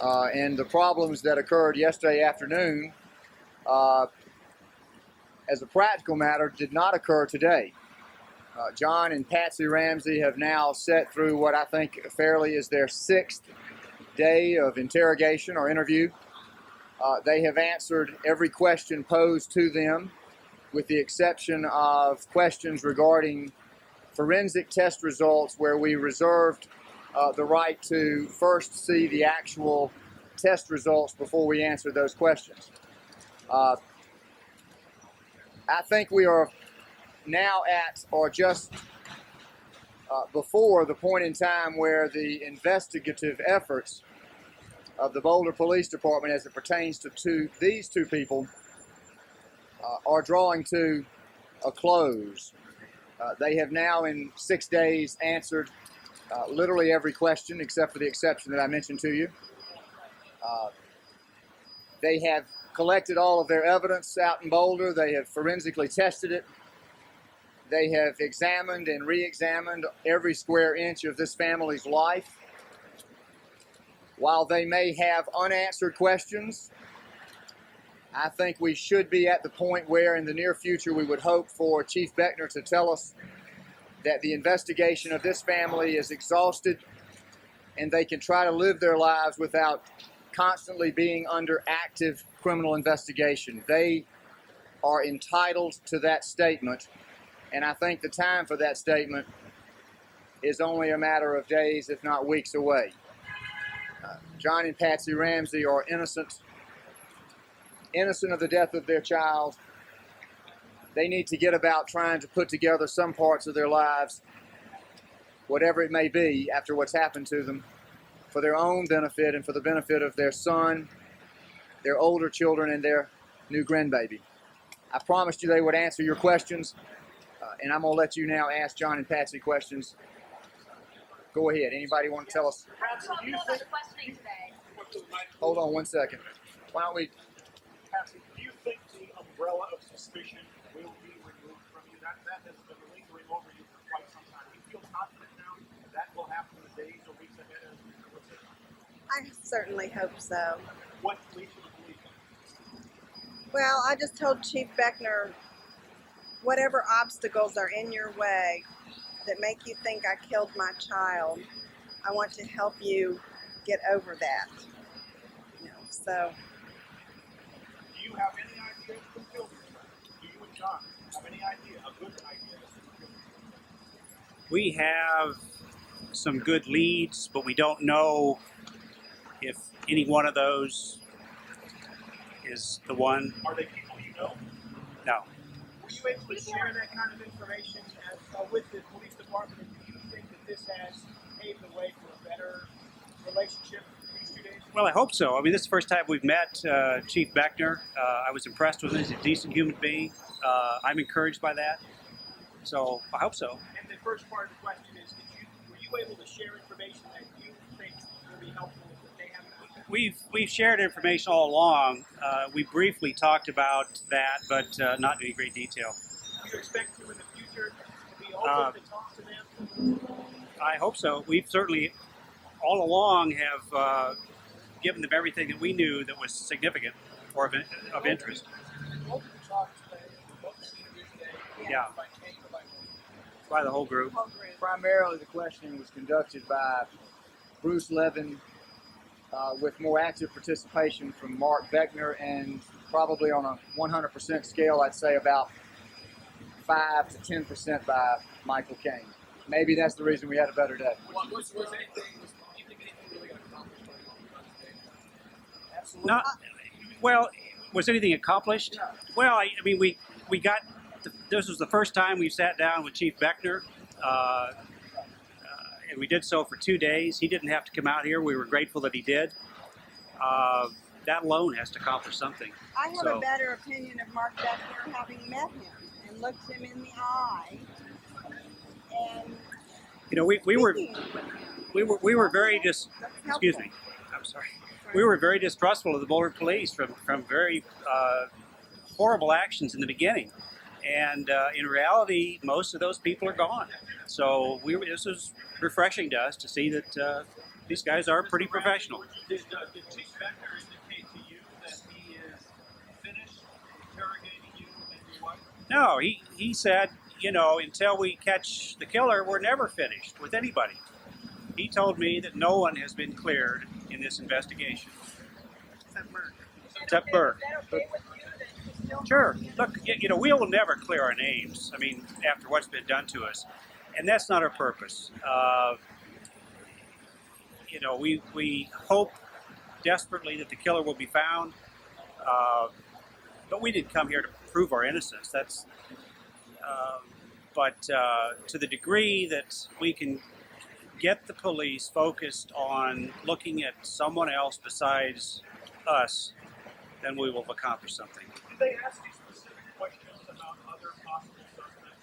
and the problems that occurred yesterday afternoon, as a practical matter, did not occur today. John and Patsy Ramsey have now sat through what I think fairly is their 6th day of interrogation or interview. They have answered every question posed to them, with the exception of questions regarding forensic test results, where we reserved the right to first see the actual test results before we answered those questions. I think we are now at, or just before the point in time where the investigative efforts of the Boulder Police Department as it pertains to these two people are drawing to a close. They have now in 6 days answered literally every question except for the exception that I mentioned to you. They have collected all of their evidence out in Boulder. They have forensically tested it. They have examined and re-examined every square inch of this family's life. While they may have unanswered questions, I think we should be at the point where in the near future we would hope for Chief Beckner to tell us that the investigation of this family is exhausted and they can try to live their lives without constantly being under active criminal investigation. They are entitled to that statement, and I think the time for that statement is only a matter of days, if not weeks away. John and Patsy Ramsey are innocent of the death of their child. They need to get about trying to put together some parts of their lives, whatever it may be, after what's happened to them, for their own benefit and for the benefit of their son, their older children, and their new grandbaby. I promised you they would answer your questions, and I'm going to let you now ask John and Patsy questions. Go ahead. Anybody want to tell us? Do you think questioning today? Hold on one second. Why don't we... Patsy, do you think the umbrella of suspicion will be removed from you? That has been lingering over you for quite some time. Do you feel confident now that will happen in the days or weeks ahead? I certainly hope so. What leads you to believe that? Well, I just told Chief Beckner, whatever obstacles are in your way that make you think I killed my child, I want to help you get over that. So. Do you have any idea who killed your child? Do you and John have any idea, a good idea as to who killed your child? We have some good leads, but we don't know if any one of those is the one. Are they people you know? No. Were you able to share that kind of information with the police department? Do you think that this has paved the way for a better relationship these 2 days? Well, I hope so. I mean, this is the first time we've met Chief Beckner. I was impressed with him. He's a decent human being. I'm encouraged by that. So I hope so. And the first part of the question is, were you able to share information that you think will be helpful if they haven't? We've shared information all along. We briefly talked about that, but not in any great detail. Do you expect to in the future to be open to talk to them? I hope so. We've certainly all along have given them everything that we knew that was significant or of interest. Yeah. By the whole group. Primarily the questioning was conducted by Bruce Levin, with more active participation from Mark Beckner, and probably on a 100% scale, I'd say about 5 to 10% by Michael Caine. Maybe that's the reason we had a better day. Not well. Was anything accomplished? Well, I mean, we got. This was the first time we sat down with Chief Beckner, and we did so for 2 days. He didn't have to come out here. We were grateful that he did. That alone has to accomplish something. I have a better opinion of Mark Beckner having met him and looked him in the eye. And we were very excuse me. I'm sorry. We were very distrustful of the Boulder police from very horrible actions in the beginning, and in reality, most of those people are gone. So this was refreshing to us to see that These guys are pretty professional. Did Chief Beckner indicate to you that he is finished interrogating you and your wife? No, he said, you know, until we catch the killer, we're never finished with anybody. He told me that no one has been cleared in this investigation. Except Burke. Sure. Look, you know, we will never clear our names. I mean, after what's been done to us. And that's not our purpose. You know, we hope desperately that the killer will be found. But we didn't come here to prove our innocence. That's, but to the degree that we can get the police focused on looking at someone else besides us, then we will accomplish something. Did they ask you specific questions about other possible suspects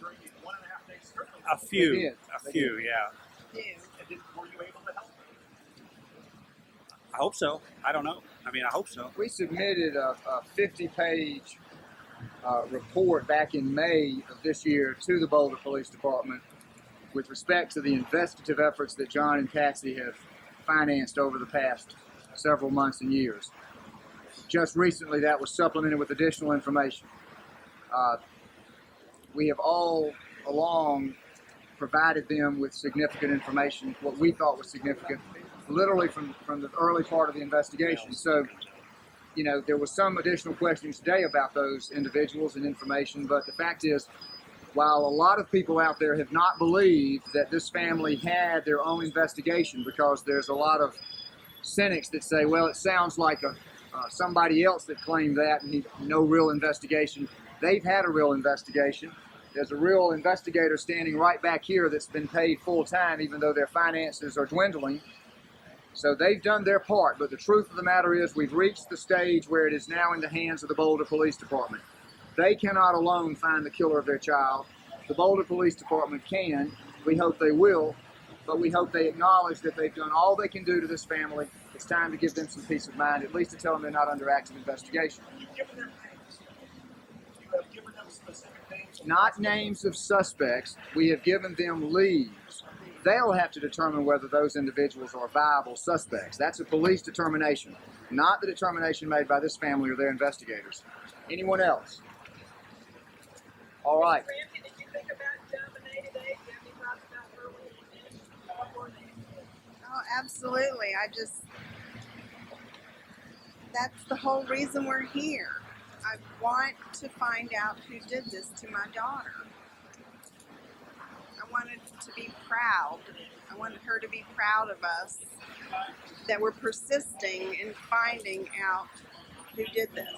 during the 1.5 days? Certainly. A few, They did. yeah. And were you able to help? I hope so. I don't know. I mean, I hope so. We submitted a 50-page report back in May of this year to the Boulder Police Department with respect to the investigative efforts that John and Patsy have financed over the past several months and years. Just recently, that was supplemented with additional information. We have all along provided them with significant information, what we thought was significant, literally from the early part of the investigation. So, you know, there was some additional questions today about those individuals and information, but the fact is, while a lot of people out there have not believed that this family had their own investigation, because there's a lot of cynics that say, well, it sounds like somebody else that claimed that and no real investigation. They've had a real investigation. There's a real investigator standing right back here that's been paid full time, even though their finances are dwindling. So they've done their part, but the truth of the matter is we've reached the stage where it is now in the hands of the Boulder Police Department. They cannot alone find the killer of their child. The Boulder Police Department can. We hope they will, but we hope they acknowledge that they've done all they can do to this family. It's time to give them some peace of mind, at least to tell them they're not under active investigation. You've given them names. You have given them specific names. Not names of suspects. We have given them leads. They'll have to determine whether those individuals are viable suspects. That's a police determination, not the determination made by this family or their investigators. Anyone else? All right. Ramsey, did you think about Dominated Age? Do you have any thoughts about her when you finished? What were they? Oh, absolutely. That's the whole reason we're here. I want to find out who did this to my daughter. I wanted to be proud. I wanted her to be proud of us that we're persisting in finding out who did this.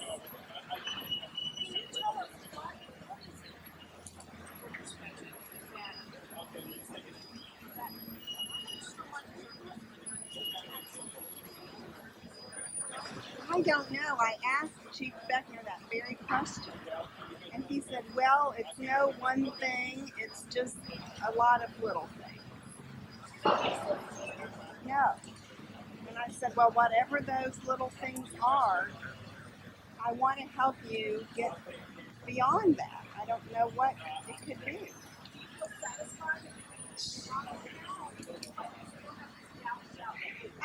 I don't know. I asked Chief Beckner that very question. And he said, well, it's no one thing, it's just a lot of little things. No. And I said, well, whatever those little things are, I want to help you get beyond that. I don't know what it could be.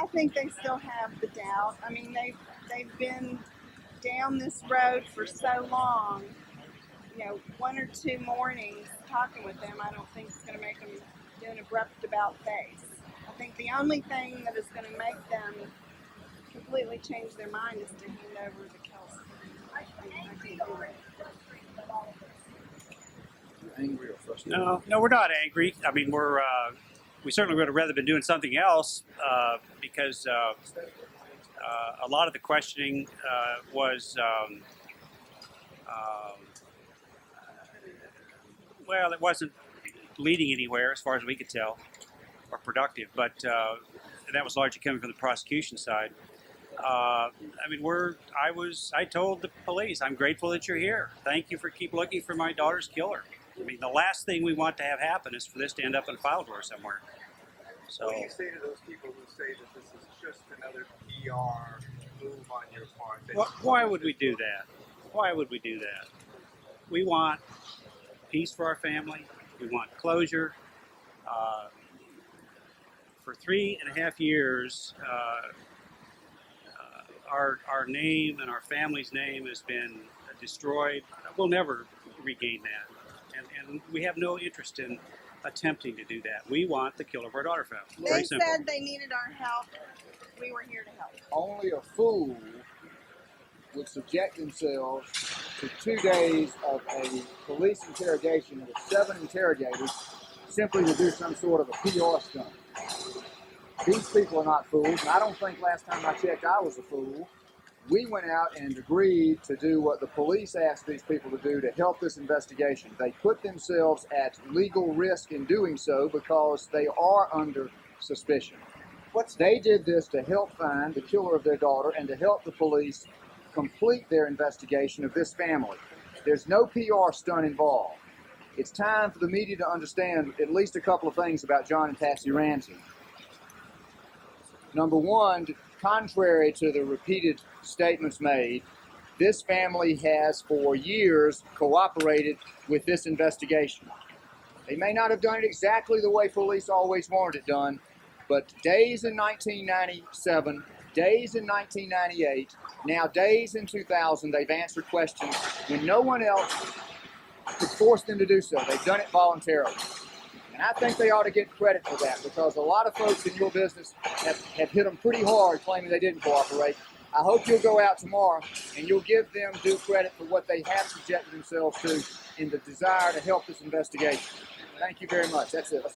I think they still have the doubt. I mean, they've been down this road for so long. You know, 1 or 2 mornings talking with them, I don't think it's going to make them do an abrupt about face. I think the only thing that is going to make them completely change their mind is to hand over the killer. I can't do it. Angry or frustrated? No, we're not angry. I mean, we certainly would have rather been doing something else because a lot of the questioning was, well, it wasn't leading anywhere as far as we could tell, or productive, but that was largely coming from the prosecution side. I mean, I told the police, I'm grateful that you're here. Thank you for keep looking for my daughter's killer. I mean, the last thing we want to have happen is for this to end up in a file drawer somewhere. So, What do you say to those people who say that this is just another PR move on your part? why would we do that? Why would we do that? We want peace for our family. We want closure. for 3.5 years, our name and our family's name has been destroyed. We'll never regain that, and we have no interest in attempting to do that. We want the killer of our daughter found. They Very simple. said they needed our help. We were here to help. Only a fool would subject themselves to 2 days of a police interrogation with 7 interrogators simply to do some sort of a PR stunt. These people are not fools, and I don't think last time I checked I was a fool. We went out and agreed to do what the police asked these people to do to help this investigation. They put themselves at legal risk in doing so because they are under suspicion. They did this to help find the killer of their daughter and to help the police complete their investigation of this family. There's no PR stunt involved. It's time for the media to understand at least a couple of things about John and Patsy Ramsey. Number one, contrary to the repeated statements made, this family has for years cooperated with this investigation. They may not have done it exactly the way police always wanted it done, but days in 1997, days in 1998, now days in 2000, they've answered questions when no one else could force them to do so. They've done it voluntarily. And I think they ought to get credit for that because a lot of folks in your business have hit them pretty hard claiming they didn't cooperate. I hope you'll go out tomorrow and you'll give them due credit for what they have subjected themselves to in the desire to help this investigation. Thank you very much. That's it.